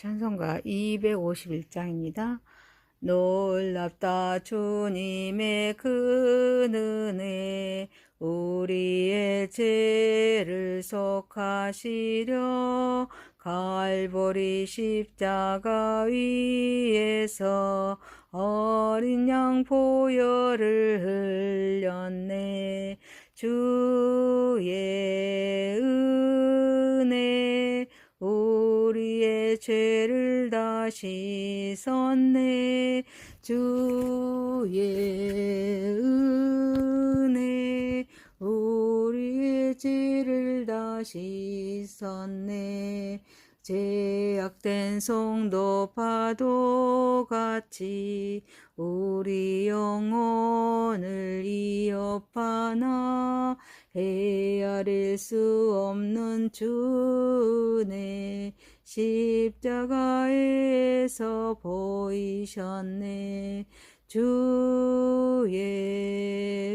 찬송가 251장입니다. 놀랍다 주님의 그 은혜, 우리의 죄를 속하시려 갈보리 십자가 위에서 어린 양 보혈을 흘렸네. 주의 은혜 우리의 죄를 다 씻었네. 주의 은혜 우리의 죄를 다 씻었네. 죄악된 송도 파도같이 우리 영혼을 이어파나 헤아릴 수 없는 주네 십자가에서 보이셨네. 주의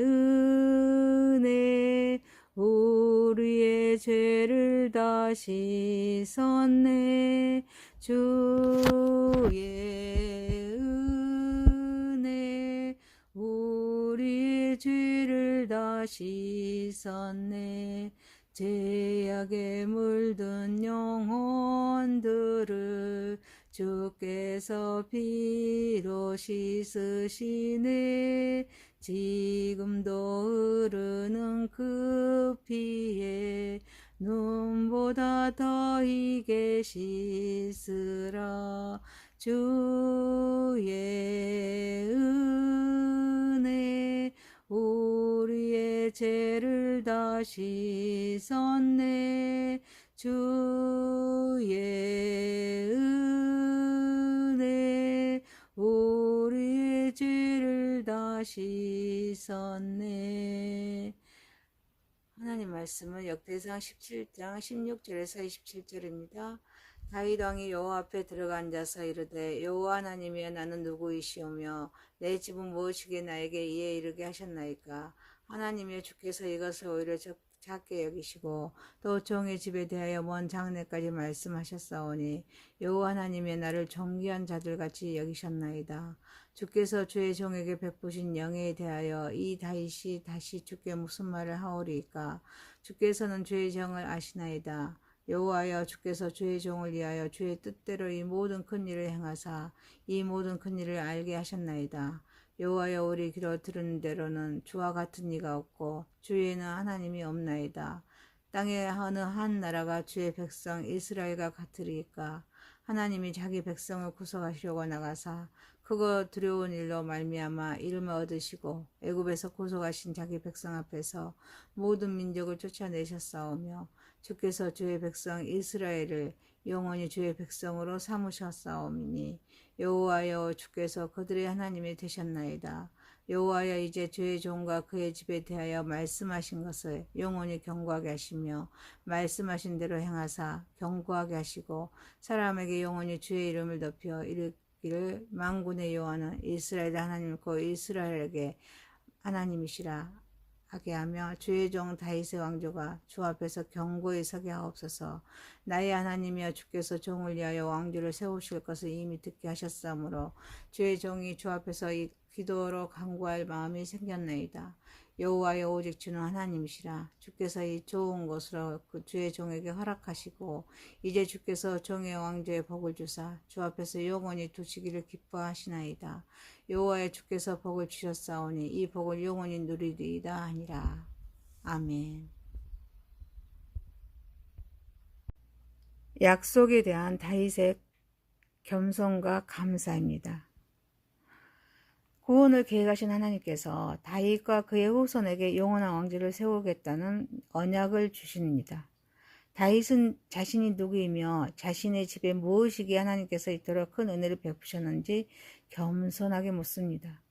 은혜 우리의 죄를 다 씻었네. 주의 은혜 우리의 죄를 다 씻었네. 죄악에 물든 영혼들을 주께서 피로 씻으시네. 지금도 흐르는 그 피에 눈보다 더 희게 씻으라. 주의 은혜 우리의 죄를 다 씻었네. 주의 은혜 우리의 죄를 다 씻었네. 하나님 말씀은 역대상 17장 16절에서 27절입니다. 다윗 왕이 여호와 앞에 들어가 앉아서 이르되 여호와 하나님이여 나는 누구이시오며 내 집은 무엇이기에 나에게 이에 이르게 하셨나이까. 하나님이여 주께서 이것을 오히려 작게 여기시고 또 종의 집에 대하여 먼 장래까지 말씀하셨사오니 여호와 하나님이여 나를 존귀한 자들같이 여기셨나이다. 주께서 주의 종에게 베푸신 영예에 대하여 이 다윗이 다시 주께 무슨 말을 하오리이까. 주께서는 주의 정을 아시나이다. 여호와여 주께서 주의 종을 위하여 주의 뜻대로 이 모든 큰 일을 행하사 이 모든 큰 일을 알게 하셨나이다. 여호와여 우리 귀로 들은 대로는 주와 같은 이가 없고 주위에는 하나님이 없나이다. 땅의 어느 한 나라가 주의 백성 이스라엘과 같으리까. 하나님이 자기 백성을 구속하시려고 나가사 크고 두려운 일로 말미암아 이름을 얻으시고 애굽에서 구속하신 자기 백성 앞에서 모든 민족을 쫓아내셨사오며 주께서 주의 백성 이스라엘을 영원히 주의 백성으로 삼으셨사오니 여호와여 주께서 그들의 하나님이 되셨나이다. 여호와여 이제 주의 종과 그의 집에 대하여 말씀하신 것을 영원히 경고하게 하시며 말씀하신 대로 행하사 경고하게 하시고 사람에게 영원히 주의 이름을 높여 이르기를 만군의 여호와는 이스라엘의 하나님이고 이스라엘에게 하나님이시라 하게 하며 주의 종 다윗의 왕조가 주 앞에서 견고히 서게 하옵소서. 나의 하나님이여 주께서 종을 위하여 왕조를 세우실 것을 이미 듣게 하셨사오므로 주의 종이 주 앞에서 이 기도로 간구할 마음이 생겼나이다. 여호와여 오직 주는 하나님이시라. 주께서 이 좋은 것으로 그 주의 종에게 허락하시고 이제 주께서 종의 왕조에 복을 주사 주 앞에서 영원히 두시기를 기뻐하시나이다. 여호와여 주께서 복을 주셨사오니 이 복을 영원히 누리리이다 하니라. 아멘. 약속에 대한 다윗의 겸손과 감사입니다. 구원을 계획하신 하나님께서 다윗과 그의 후손에게 영원한 왕조를 세우겠다는 언약을 주십니다. 다윗은 자신이 누구이며 자신의 집에 무엇이기에 하나님께서 이토록 큰 은혜를 베푸셨는지 겸손하게 묻습니다.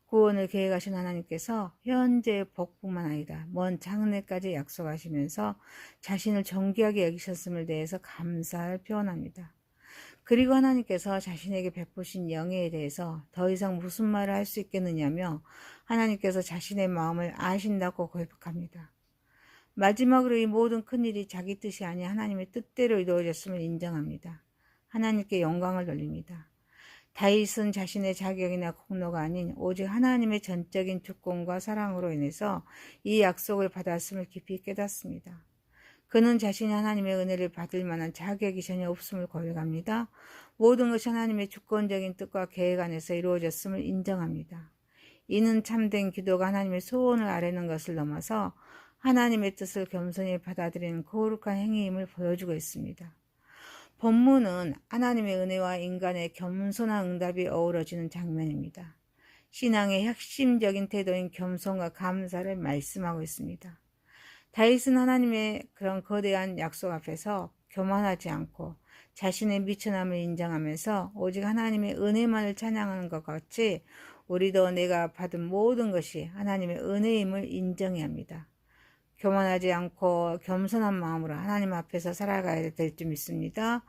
구원을 계획하신 하나님께서 현재의 복뿐만 아니라 먼 장래까지 약속하시면서 자신을 존귀하게 여기셨음을 대해서 감사를 표현합니다. 그리고 하나님께서 자신에게 베푸신 영예에 대해서 더 이상 무슨 말을 할 수 있겠느냐며 하나님께서 자신의 마음을 아신다고 고백합니다. 마지막으로 이 모든 큰일이 자기 뜻이 아닌 하나님의 뜻대로 이루어졌음을 인정합니다. 하나님께 영광을 돌립니다. 다윗은 자신의 자격이나 공로가 아닌 오직 하나님의 전적인 주권과 사랑으로 인해서 이 약속을 받았음을 깊이 깨닫습니다. 그는 자신이 하나님의 은혜를 받을 만한 자격이 전혀 없음을 고백합니다. 모든 것이 하나님의 주권적인 뜻과 계획 안에서 이루어졌음을 인정합니다. 이는 참된 기도가 하나님의 소원을 아뢰는 것을 넘어서 하나님의 뜻을 겸손히 받아들이는 거룩한 행위임을 보여주고 있습니다. 본문은 하나님의 은혜와 인간의 겸손한 응답이 어우러지는 장면입니다. 신앙의 핵심적인 태도인 겸손과 감사를 말씀하고 있습니다. 다윗은 하나님의 그런 거대한 약속 앞에서 교만하지 않고 자신의 미천함을 인정하면서 오직 하나님의 은혜만을 찬양하는 것 같이 우리도 내가 받은 모든 것이 하나님의 은혜임을 인정해야 합니다. 교만하지 않고 겸손한 마음으로 하나님 앞에서 살아가야 될 줄 믿습니다.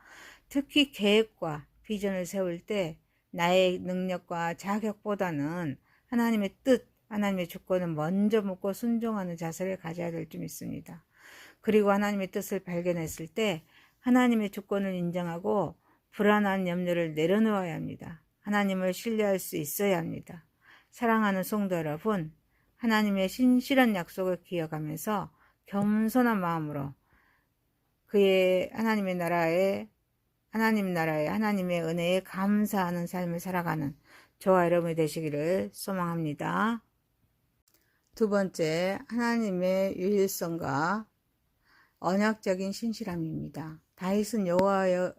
특히 계획과 비전을 세울 때 나의 능력과 자격보다는 하나님의 뜻, 하나님의 주권을 먼저 묻고 순종하는 자세를 가져야 될 줄 믿습니다. 그리고 하나님의 뜻을 발견했을 때 하나님의 주권을 인정하고 불안한 염려를 내려놓아야 합니다. 하나님을 신뢰할 수 있어야 합니다. 사랑하는 성도 여러분, 하나님의 신실한 약속을 기억하면서 겸손한 마음으로 그의 하나님의 나라에 하나님의 은혜에 감사하는 삶을 살아가는 저와 여러분이 되시기를 소망합니다. 두 번째, 하나님의 유일성과 언약적인 신실함입니다. 다윗은 여호와여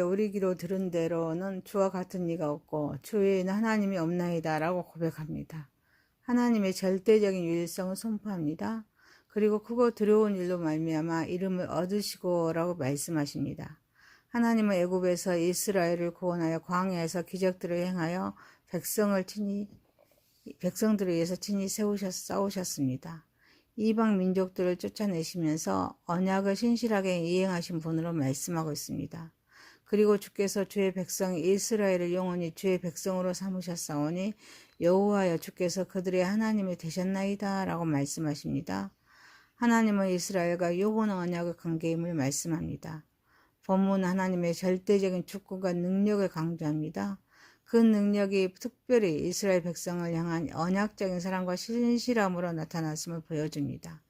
우리 귀로 들은 대로는 주와 같은 이가 없고 주 외에는 하나님이 없나이다 라고 고백합니다. 하나님의 절대적인 유일성을 선포합니다. 그리고 크고 두려운 일로 말미암아 이름을 얻으시고 라고 말씀하십니다. 하나님은 애굽에서 이스라엘을 구원하여 광야에서 기적들을 행하여 백성들을 위해서 친히 싸우셨습니다. 이방 민족들을 쫓아내시면서 언약을 신실하게 이행하신 분으로 말씀하고 있습니다. 그리고 주께서 주의 백성 이스라엘을 영원히 주의 백성으로 삼으셨사오니 여호와여 주께서 그들의 하나님이 되셨나이다 라고 말씀하십니다. 하나님은 이스라엘과 영원한 언약의 관계임을 말씀합니다. 본문은 하나님의 절대적인 주권과 능력을 강조합니다. 그 능력이 특별히 이스라엘 백성을 향한 언약적인 사랑과 신실함으로 나타났음을 보여줍니다.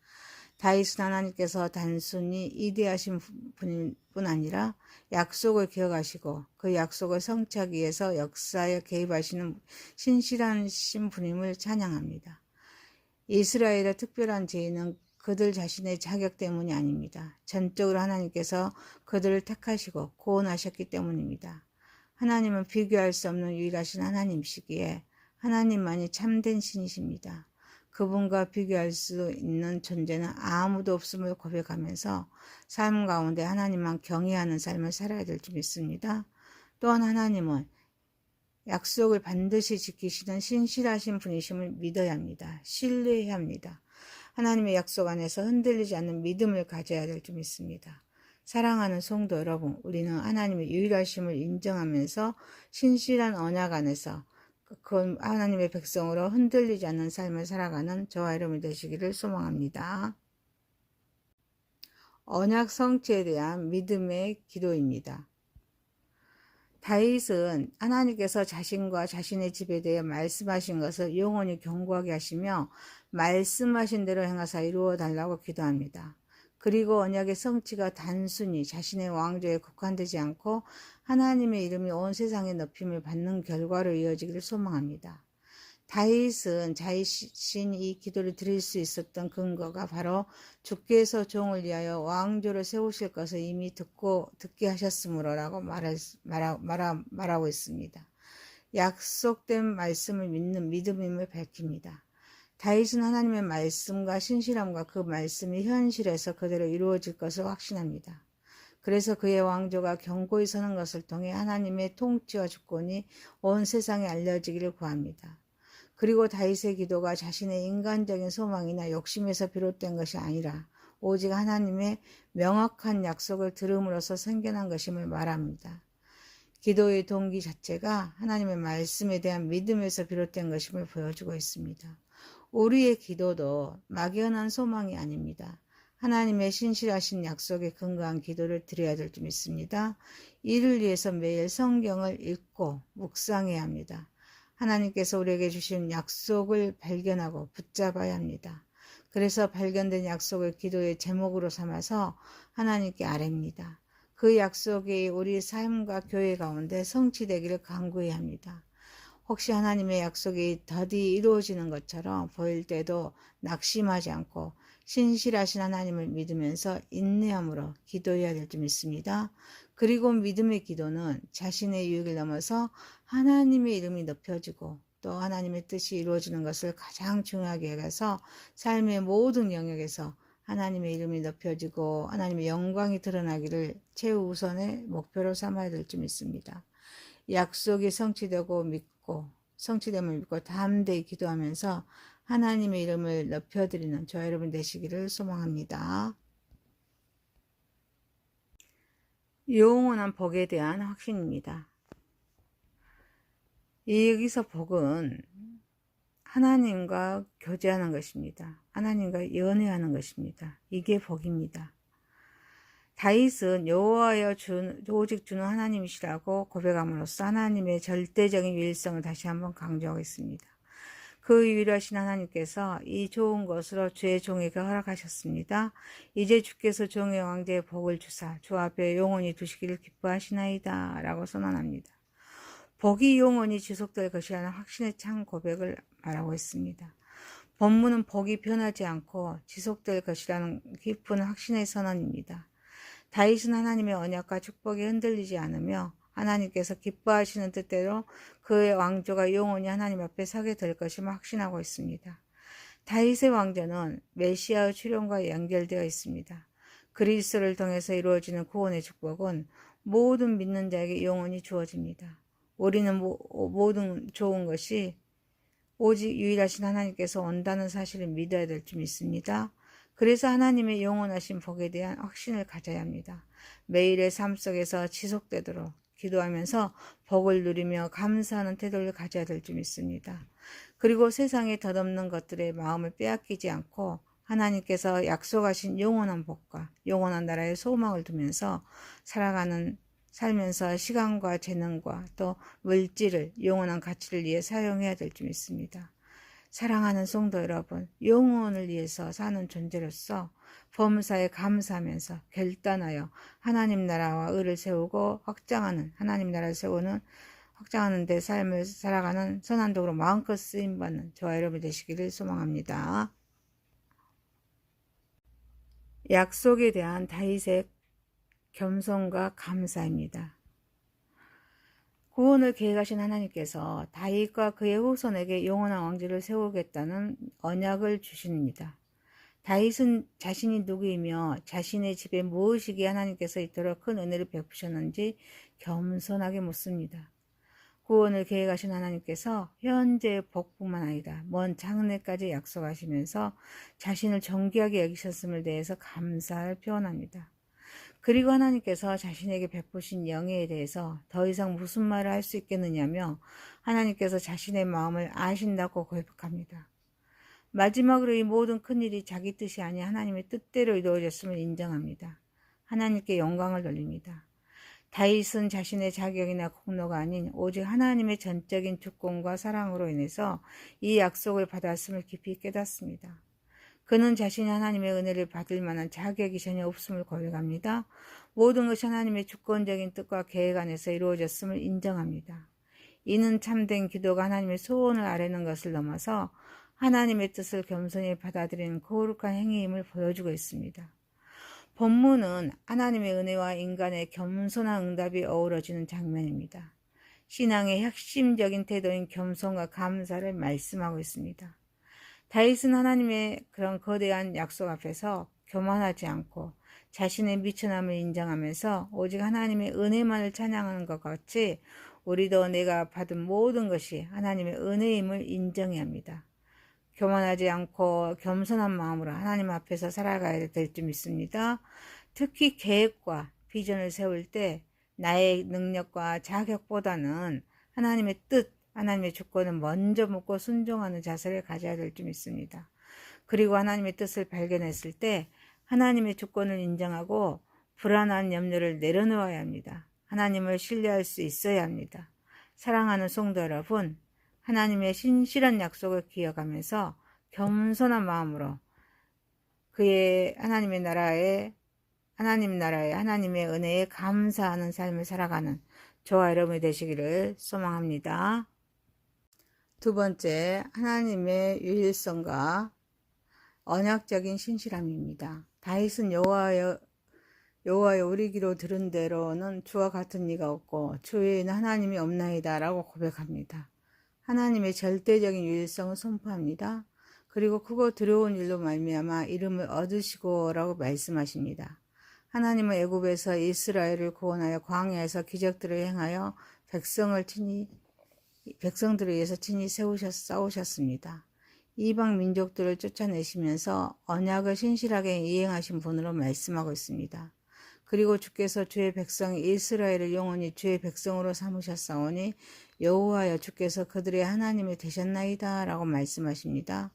다윗은 하나님께서 단순히 이대하신 분뿐 아니라 약속을 기억하시고 그 약속을 성취하기 위해서 역사에 개입하시는 신실하신 분임을 찬양합니다. 이스라엘의 특별한 죄는 그들 자신의 자격 때문이 아닙니다. 전적으로 하나님께서 그들을 택하시고 구원하셨기 때문입니다. 하나님은 비교할 수 없는 유일하신 하나님이시기에 하나님만이 참된 신이십니다. 그분과 비교할 수 있는 존재는 아무도 없음을 고백하면서 삶 가운데 하나님만 경외하는 삶을 살아야 될 줄 믿습니다. 또한 하나님은 약속을 반드시 지키시는 신실하신 분이심을 믿어야 합니다. 신뢰해야 합니다. 하나님의 약속 안에서 흔들리지 않는 믿음을 가져야 될 줄 믿습니다. 사랑하는 성도 여러분, 우리는 하나님의 유일하심을 인정하면서 신실한 언약 안에서 그 하나님의 백성으로 흔들리지 않는 삶을 살아가는 저와 여러분이 되시기를 소망합니다. 언약 성취에 대한 믿음의 기도입니다. 다윗은 하나님께서 자신과 자신의 집에 대해 말씀하신 것을 영원히 경고하게 하시며 말씀하신 대로 행하사 이루어 달라고 기도합니다. 그리고 언약의 성취가 단순히 자신의 왕조에 국한되지 않고 하나님의 이름이 온 세상에 높임을 받는 결과로 이어지기를 소망합니다. 다윗은 자신이 이 기도를 드릴 수 있었던 근거가 바로 주께서 종을 위하여 왕조를 세우실 것을 이미 듣게 하셨으므로라고 말하고 있습니다. 약속된 말씀을 믿는 믿음임을 밝힙니다. 다윗은 하나님의 말씀과 신실함과 그 말씀이 현실에서 그대로 이루어질 것을 확신합니다. 그래서 그의 왕조가 견고히 서는 것을 통해 하나님의 통치와 주권이 온 세상에 알려지기를 구합니다. 그리고 다윗의 기도가 자신의 인간적인 소망이나 욕심에서 비롯된 것이 아니라 오직 하나님의 명확한 약속을 들음으로써 생겨난 것임을 말합니다. 기도의 동기 자체가 하나님의 말씀에 대한 믿음에서 비롯된 것임을 보여주고 있습니다. 우리의 기도도 막연한 소망이 아닙니다. 하나님의 신실하신 약속에 근거한 기도를 드려야 될 줄 믿습니다. 이를 위해서 매일 성경을 읽고 묵상해야 합니다. 하나님께서 우리에게 주신 약속을 발견하고 붙잡아야 합니다. 그래서 발견된 약속을 기도의 제목으로 삼아서 하나님께 아뢰입니다. 그 약속이 우리 삶과 교회 가운데 성취되기를 간구해야 합니다. 혹시 하나님의 약속이 더디 이루어지는 것처럼 보일 때도 낙심하지 않고 신실하신 하나님을 믿으면서 인내함으로 기도해야 될 줄 믿습니다. 그리고 믿음의 기도는 자신의 유익을 넘어서 하나님의 이름이 높여지고 또 하나님의 뜻이 이루어지는 것을 가장 중요하게 해서 삶의 모든 영역에서 하나님의 이름이 높여지고 하나님의 영광이 드러나기를 최우선의 목표로 삼아야 될 줄 믿습니다. 약속이 성취되고 믿고 성취됨을 믿고 담대히 기도하면서 하나님의 이름을 높여드리는 저와 여러분 되시기를 소망합니다. 영원한 복에 대한 확신입니다. 여기서 복은 하나님과 교제하는 것입니다. 하나님과 연애하는 것입니다. 이게 복입니다. 다윗은 여호와여 오직 주는 하나님이시라고 고백함으로써 하나님의 절대적인 유일성을 다시 한번 강조하고 있습니다. 그 유일하신 하나님께서 이 좋은 것으로 주의 종에게 허락하셨습니다. 이제 주께서 종의 왕제의 복을 주사 주 앞에 영원히 두시기를 기뻐하시나이다 라고 선언합니다. 복이 영원히 지속될 것이라는 확신의 찬 고백을 말하고 있습니다. 본문은 복이 변하지 않고 지속될 것이라는 깊은 확신의 선언입니다. 다윗은 하나님의 언약과 축복에 흔들리지 않으며 하나님께서 기뻐하시는 뜻대로 그의 왕조가 영원히 하나님 앞에 서게 될 것임을 확신하고 있습니다. 다윗의 왕조는 메시아의 출현과 연결되어 있습니다. 그리스도를 통해서 이루어지는 구원의 축복은 모든 믿는 자에게 영원히 주어집니다. 우리는 모든 좋은 것이 오직 유일하신 하나님께서 온다는 사실을 믿어야 될 줄 믿습니다. 그래서 하나님의 영원하신 복에 대한 확신을 가져야 합니다. 매일의 삶 속에서 지속되도록 기도하면서 복을 누리며 감사하는 태도를 가져야 될 줄 믿습니다. 그리고 세상에 덧없는 것들의 마음을 빼앗기지 않고 하나님께서 약속하신 영원한 복과 영원한 나라의 소망을 두면서 살면서 시간과 재능과 또 물질을 영원한 가치를 위해 사용해야 될 줄 믿습니다. 사랑하는 성도 여러분, 영혼을 위해서 사는 존재로서 범사에 감사하면서 결단하여 하나님 나라와 의를 세우고 확장하는 하나님 나라를 확장하는 데 삶을 살아가는 선한독으로 마음껏 쓰임받는 저와 여러분 되시기를 소망합니다. 약속에 대한 다윗의 겸손과 감사입니다. 구원을 계획하신 하나님께서 다윗과 그의 후손에게 영원한 왕조를 세우겠다는 언약을 주십니다. 다윗은 자신이 누구이며 자신의 집에 무엇이기에 하나님께서 이토록 큰 은혜를 베푸셨는지 겸손하게 묻습니다. 구원을 계획하신 하나님께서 현재의 복뿐만 아니라 먼 장래까지 약속하시면서 자신을 존귀하게 여기셨음을 대해서 감사를 표현합니다. 그리고 하나님께서 자신에게 베푸신 영예에 대해서 더 이상 무슨 말을 할 수 있겠느냐며 하나님께서 자신의 마음을 아신다고 고백합니다. 마지막으로 이 모든 큰일이 자기 뜻이 아닌 하나님의 뜻대로 이루어졌음을 인정합니다. 하나님께 영광을 돌립니다. 다윗은 자신의 자격이나 공로가 아닌 오직 하나님의 전적인 주권과 사랑으로 인해서 이 약속을 받았음을 깊이 깨닫습니다. 그는 자신이 하나님의 은혜를 받을 만한 자격이 전혀 없음을 고백합니다. 모든 것이 하나님의 주권적인 뜻과 계획 안에서 이루어졌음을 인정합니다. 이는 참된 기도가 하나님의 소원을 아뢰는 것을 넘어서 하나님의 뜻을 겸손히 받아들이는 거룩한 행위임을 보여주고 있습니다. 본문은 하나님의 은혜와 인간의 겸손한 응답이 어우러지는 장면입니다. 신앙의 핵심적인 태도인 겸손과 감사를 말씀하고 있습니다. 다윗은 하나님의 그런 거대한 약속 앞에서 교만하지 않고 자신의 미천함을 인정하면서 오직 하나님의 은혜만을 찬양하는 것 같이 우리도 내가 받은 모든 것이 하나님의 은혜임을 인정해야 합니다. 교만하지 않고 겸손한 마음으로 하나님 앞에서 살아가야 될 줄 믿습니다. 특히 계획과 비전을 세울 때 나의 능력과 자격보다는 하나님의 뜻, 하나님의 주권을 먼저 묻고 순종하는 자세를 가져야 될 줄 믿습니다. 그리고 하나님의 뜻을 발견했을 때 하나님의 주권을 인정하고 불안한 염려를 내려놓아야 합니다. 하나님을 신뢰할 수 있어야 합니다. 사랑하는 성도 여러분, 하나님의 신실한 약속을 기억하면서 겸손한 마음으로 그의 하나님의 나라에 하나님의 은혜에 감사하는 삶을 살아가는 저와 여러분이 되시기를 소망합니다. 두 번째, 하나님의 유일성과 언약적인 신실함입니다. 다윗은 여호와여 우리 귀로 들은 대로는 주와 같은 이가 없고 주 외에는 하나님이 없나이다 라고 고백합니다. 하나님의 절대적인 유일성을 선포합니다. 그리고 크고 두려운 일로 말미암아 이름을 얻으시고 라고 말씀하십니다. 하나님은 애굽에서 이스라엘을 구원하여 광야에서 기적들을 행하여 백성들을 위해서 친히 싸우셨습니다. 이방 민족들을 쫓아내시면서 언약을 신실하게 이행하신 분으로 말씀하고 있습니다. 그리고 주께서 주의 백성 이스라엘을 영원히 주의 백성으로 삼으셨사오니 여호와여 주께서 그들의 하나님이 되셨나이다 라고 말씀하십니다.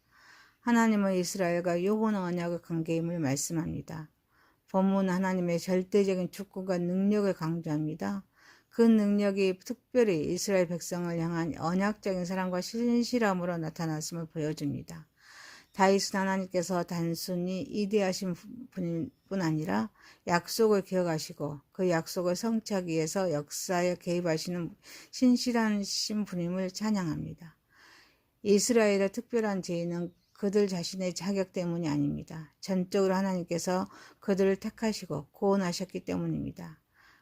하나님은 이스라엘과 영원한 언약의 관계임을 말씀합니다. 본문은 하나님의 절대적인 주권과 능력을 강조합니다. 그 능력이 특별히 이스라엘 백성을 향한 언약적인 사랑과 신실함으로 나타났음을 보여줍니다. 다윗은 하나님께서 단순히 이대하신 분뿐 아니라 약속을 기억하시고 그 약속을 성취하기 위해서 역사에 개입하시는 신실하신 분임을 찬양합니다. 이스라엘의 특별한 죄는 그들 자신의 자격 때문이 아닙니다. 전적으로 하나님께서 그들을 택하시고 구원하셨기 때문입니다.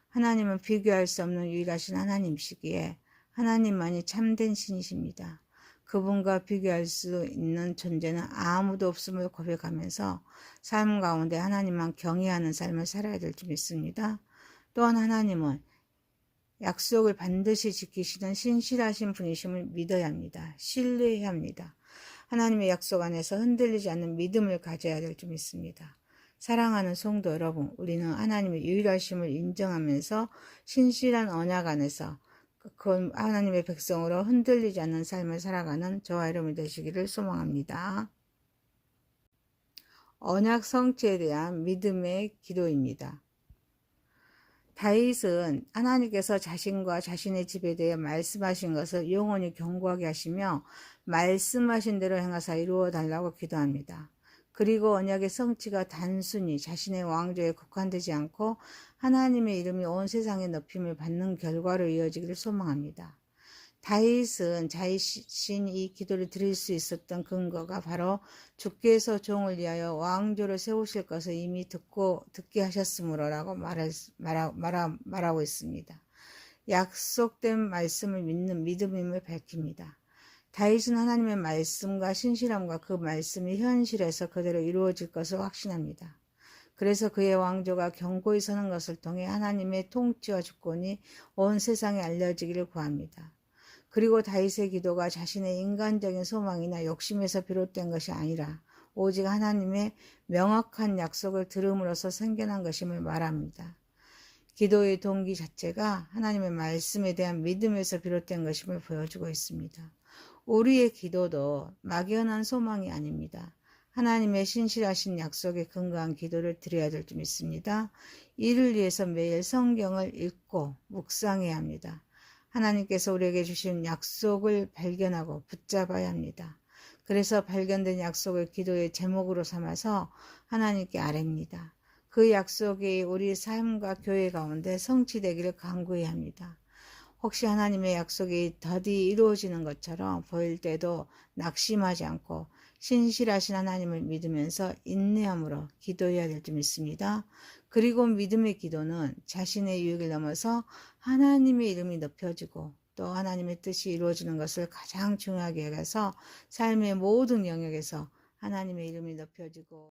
하나님은 비교할 수 없는 유일하신 하나님이시기에 하나님만이 참된 신이십니다. 그분과 비교할 수 있는 존재는 아무도 없음을 고백하면서 삶 가운데 하나님만 경외하는 삶을 살아야 될 줄 믿습니다. 또한 하나님은 약속을 반드시 지키시는 신실하신 분이심을 믿어야 합니다. 신뢰해야 합니다. 하나님의 약속 안에서 흔들리지 않는 믿음을 가져야 될 줄 믿습니다. 사랑하는 성도 여러분, 우리는 하나님의 유일하심을 인정하면서 신실한 언약 안에서 그 하나님의 백성으로 흔들리지 않는 삶을 살아가는 저와 여러분이 되시기를 소망합니다. 언약 성취에 대한 믿음의 기도입니다. 다윗은 하나님께서 자신과 자신의 집에 대해 말씀하신 것을 영원히 경고하게 하시며 말씀하신 대로 행하사 이루어 달라고 기도합니다. 그리고 언약의 성취가 단순히 자신의 왕조에 국한되지 않고 하나님의 이름이 온 세상에 높임을 받는 결과로 이어지기를 소망합니다. 다윗은 자신이 이 기도를 드릴 수 있었던 근거가 바로 주께서 종을 위하여 왕조를 세우실 것을 이미 듣게 하셨으므로라고 말하고 있습니다. 약속된 말씀을 믿는 믿음임을 밝힙니다. 다윗은 하나님의 말씀과 신실함과 그 말씀이 현실에서 그대로 이루어질 것을 확신합니다. 그래서 그의 왕조가 견고히 서는 것을 통해 하나님의 통치와 주권이 온 세상에 알려지기를 구합니다. 그리고 다윗의 기도가 자신의 인간적인 소망이나 욕심에서 비롯된 것이 아니라 오직 하나님의 명확한 약속을 들음으로써 생겨난 것임을 말합니다. 기도의 동기 자체가 하나님의 말씀에 대한 믿음에서 비롯된 것임을 보여주고 있습니다. 우리의 기도도 막연한 소망이 아닙니다. 하나님의 신실하신 약속에 근거한 기도를 드려야 될 줄 믿습니다. 이를 위해서 매일 성경을 읽고 묵상해야 합니다. 하나님께서 우리에게 주신 약속을 발견하고 붙잡아야 합니다. 그래서 발견된 약속을 기도의 제목으로 삼아서 하나님께 아뢰입니다. 그 약속이 우리 삶과 교회 가운데 성취되기를 간구해야 합니다. 혹시 하나님의 약속이 더디 이루어지는 것처럼 보일 때도 낙심하지 않고 신실하신 하나님을 믿으면서 인내함으로 기도해야 될 줄 믿습니다. 그리고 믿음의 기도는 자신의 유익을 넘어서 하나님의 이름이 높여지고 또 하나님의 뜻이 이루어지는 것을 가장 중요하게 여겨서 삶의 모든 영역에서 하나님의 이름이 높여지고